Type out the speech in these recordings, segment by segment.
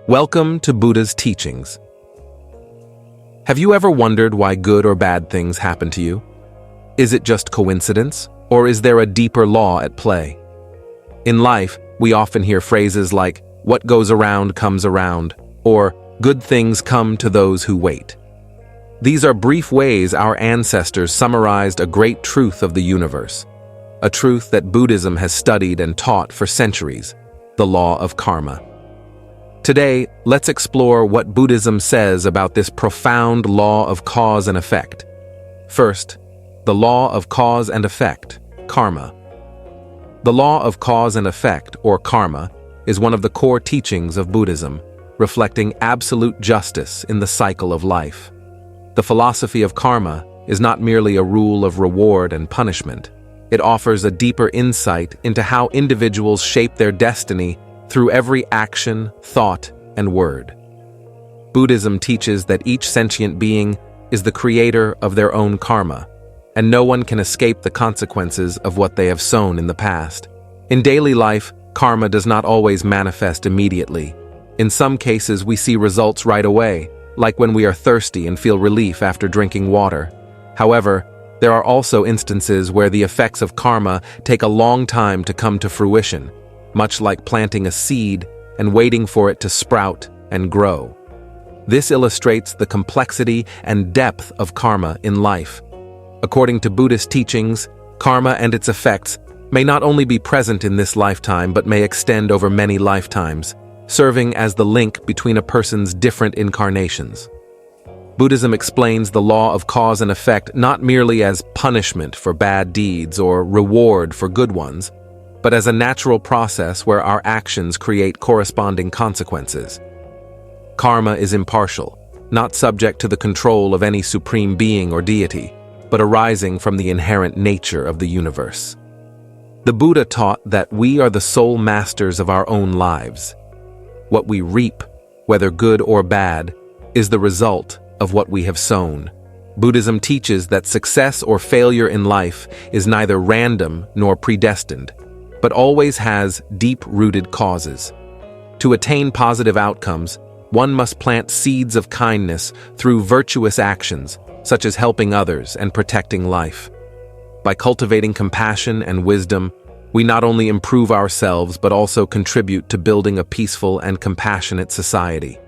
Welcome to Buddha's teachings. Have you ever wondered why good or bad things happen to you? Is it just coincidence, or is there a deeper law at play? In life, we often hear phrases like, "What goes around comes around," or "Good things come to those who wait." These are brief ways our ancestors summarized a great truth of the universe, a truth that Buddhism has studied and taught for centuries, the law of karma. Today, let's explore what Buddhism says about this profound law of cause and effect. First, the law of cause and effect, karma. The law of cause and effect, or karma, is one of the core teachings of Buddhism, reflecting absolute justice in the cycle of life. The philosophy of karma is not merely a rule of reward and punishment. It offers a deeper insight into how individuals shape their destiny through every action, thought, and word. Buddhism teaches that each sentient being is the creator of their own karma, and no one can escape the consequences of what they have sown in the past. In daily life, karma does not always manifest immediately. In some cases, we see results right away, like when we are thirsty and feel relief after drinking water. However, there are also instances where the effects of karma take a long time to come to fruition, much like planting a seed and waiting for it to sprout and grow. This illustrates the complexity and depth of karma in life. According to Buddhist teachings, karma and its effects may not only be present in this lifetime but may extend over many lifetimes, serving as the link between a person's different incarnations. Buddhism explains the law of cause and effect not merely as punishment for bad deeds or reward for good ones, but as a natural process where our actions create corresponding consequences. Karma is impartial, not subject to the control of any supreme being or deity, but arising from the inherent nature of the universe. The Buddha taught that we are the sole masters of our own lives. What we reap, whether good or bad, is the result of what we have sown. Buddhism teaches that success or failure in life is neither random nor predestined, but always has deep-rooted causes. To attain positive outcomes, one must plant seeds of kindness through virtuous actions, such as helping others and protecting life. By cultivating compassion and wisdom, we not only improve ourselves but also contribute to building a peaceful and compassionate society.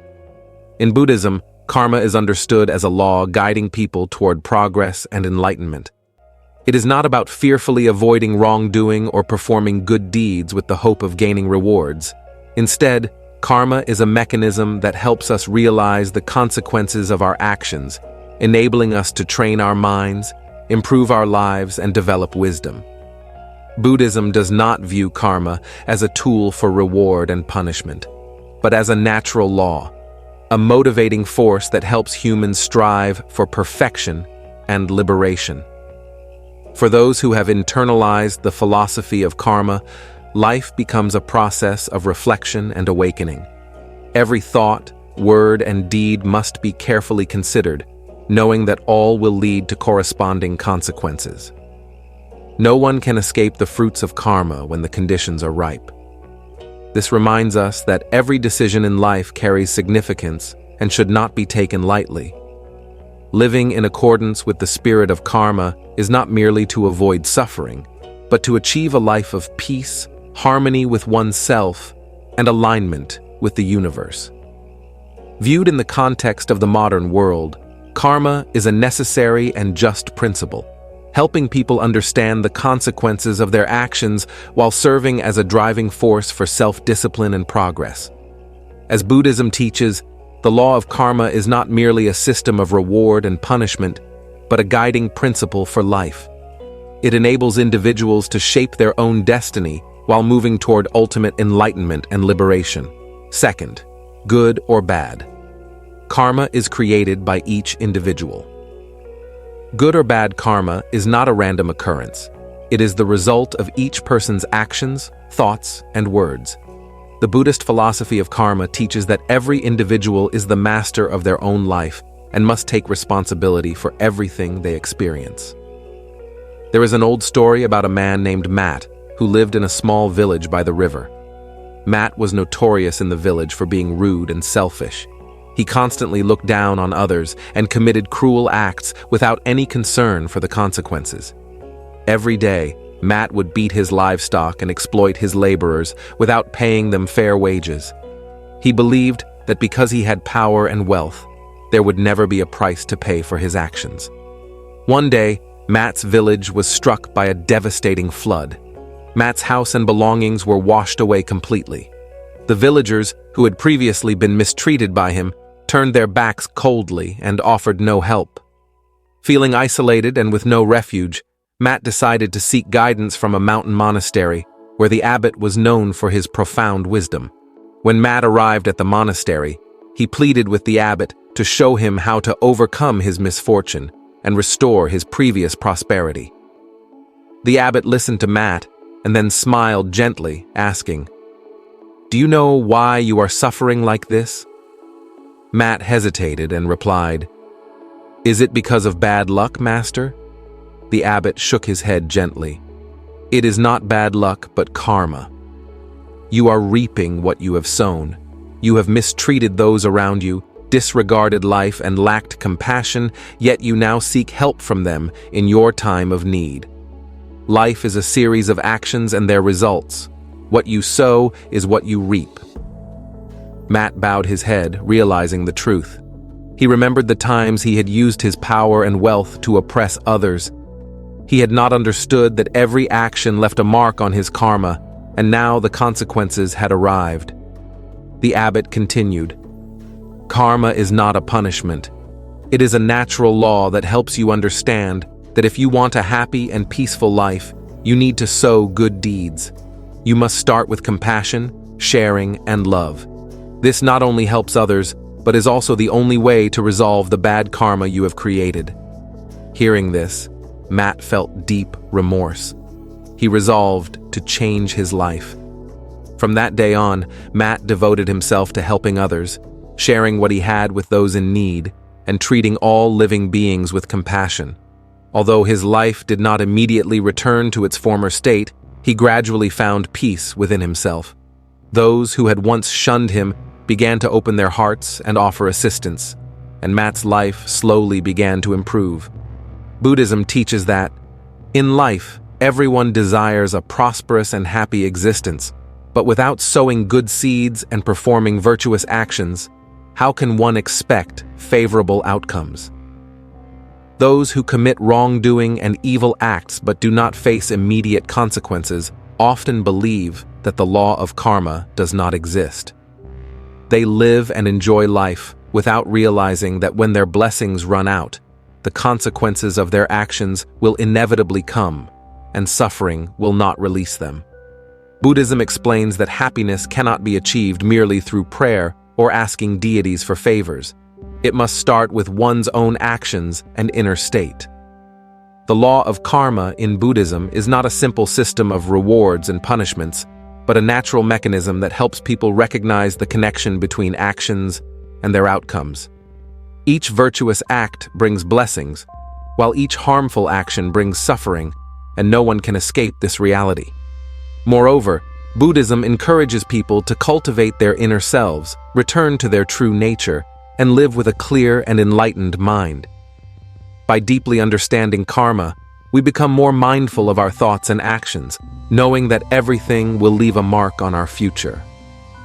In Buddhism, karma is understood as a law guiding people toward progress and enlightenment. It is not about fearfully avoiding wrongdoing or performing good deeds with the hope of gaining rewards. Instead, karma is a mechanism that helps us realize the consequences of our actions, enabling us to train our minds, improve our lives, and develop wisdom. Buddhism does not view karma as a tool for reward and punishment, but as a natural law, a motivating force that helps humans strive for perfection and liberation. For those who have internalized the philosophy of karma, life becomes a process of reflection and awakening. Every thought, word, and deed must be carefully considered, knowing that all will lead to corresponding consequences. No one can escape the fruits of karma when the conditions are ripe. This reminds us that every decision in life carries significance and should not be taken lightly. Living in accordance with the spirit of karma is not merely to avoid suffering, but to achieve a life of peace, harmony with oneself, and alignment with the universe. Viewed in the context of the modern world, karma is a necessary and just principle, helping people understand the consequences of their actions while serving as a driving force for self-discipline and progress. As Buddhism teaches, the law of karma is not merely a system of reward and punishment, but a guiding principle for life. It enables individuals to shape their own destiny while moving toward ultimate enlightenment and liberation. Second, good or bad. Karma is created by each individual. Good or bad karma is not a random occurrence. It is the result of each person's actions, thoughts, and words. The Buddhist philosophy of karma teaches that every individual is the master of their own life and must take responsibility for everything they experience. There is an old story about a man named Matt who lived in a small village by the river. Matt was notorious in the village for being rude and selfish. He constantly looked down on others and committed cruel acts without any concern for the consequences. Every day, Matt would beat his livestock and exploit his laborers without paying them fair wages. He believed that because he had power and wealth, there would never be a price to pay for his actions. One day, Matt's village was struck by a devastating flood. Matt's house and belongings were washed away completely. The villagers, who had previously been mistreated by him, turned their backs coldly and offered no help. Feeling isolated and with no refuge, Matt decided to seek guidance from a mountain monastery, where the abbot was known for his profound wisdom. When Matt arrived at the monastery, he pleaded with the abbot to show him how to overcome his misfortune and restore his previous prosperity. The abbot listened to Matt and then smiled gently, asking, "Do you know why you are suffering like this?" Matt hesitated and replied, "Is it because of bad luck, master?" The abbot shook his head gently. "It is not bad luck, but karma. You are reaping what you have sown. You have mistreated those around you, disregarded life, and lacked compassion, yet you now seek help from them in your time of need. Life is a series of actions and their results. What you sow is what you reap." Matt bowed his head, realizing the truth. He remembered the times he had used his power and wealth to oppress others. He had not understood that every action left a mark on his karma, and now the consequences had arrived. The abbot continued, "Karma is not a punishment. It is a natural law that helps you understand that if you want a happy and peaceful life, you need to sow good deeds. You must start with compassion, sharing, and love. This not only helps others, but is also the only way to resolve the bad karma you have created." Hearing this, Matt felt deep remorse. He resolved to change his life. From that day on, Matt devoted himself to helping others, sharing what he had with those in need, and treating all living beings with compassion. Although his life did not immediately return to its former state, he gradually found peace within himself. Those who had once shunned him began to open their hearts and offer assistance, and Matt's life slowly began to improve. Buddhism teaches that, in life, everyone desires a prosperous and happy existence, but without sowing good seeds and performing virtuous actions, how can one expect favorable outcomes? Those who commit wrongdoing and evil acts but do not face immediate consequences often believe that the law of karma does not exist. They live and enjoy life without realizing that when their blessings run out, the consequences of their actions will inevitably come, and suffering will not release them. Buddhism explains that happiness cannot be achieved merely through prayer or asking deities for favors. It must start with one's own actions and inner state. The law of karma in Buddhism is not a simple system of rewards and punishments, but a natural mechanism that helps people recognize the connection between actions and their outcomes. Each virtuous act brings blessings, while each harmful action brings suffering, and no one can escape this reality. Moreover, Buddhism encourages people to cultivate their inner selves, return to their true nature, and live with a clear and enlightened mind. By deeply understanding karma, we become more mindful of our thoughts and actions, knowing that everything will leave a mark on our future.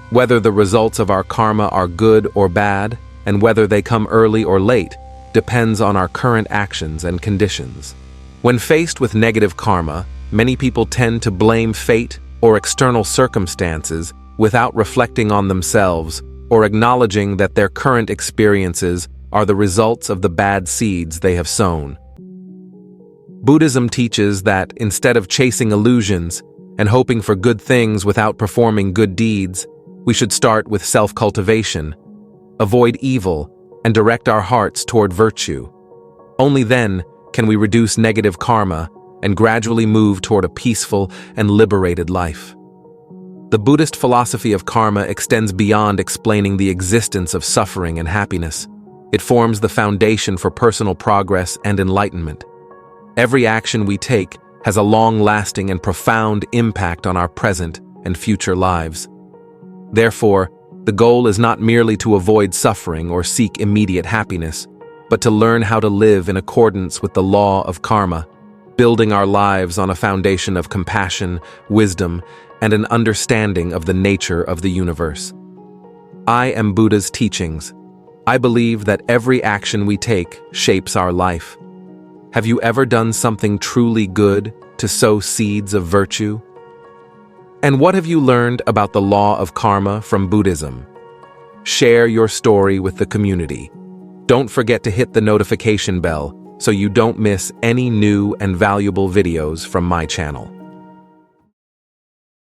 Whether the results of our karma are good or bad, and whether they come early or late, depends on our current actions and conditions. When faced with negative karma, many people tend to blame fate or external circumstances without reflecting on themselves or acknowledging that their current experiences are the results of the bad seeds they have sown. Buddhism teaches that instead of chasing illusions and hoping for good things without performing good deeds, we should start with self-cultivation, avoid evil, and direct our hearts toward virtue. Only then can we reduce negative karma and gradually move toward a peaceful and liberated life. The Buddhist philosophy of karma extends beyond explaining the existence of suffering and happiness. It forms the foundation for personal progress and enlightenment. Every action we take has a long-lasting and profound impact on our present and future lives. Therefore, the goal is not merely to avoid suffering or seek immediate happiness, but to learn how to live in accordance with the law of karma, building our lives on a foundation of compassion, wisdom, and an understanding of the nature of the universe. I am Buddha's teachings. I believe that every action we take shapes our life. Have you ever done something truly good to sow seeds of virtue? And what have you learned about the law of karma from Buddhism? Share your story with the community. Don't forget to hit the notification bell so you don't miss any new and valuable videos from my channel.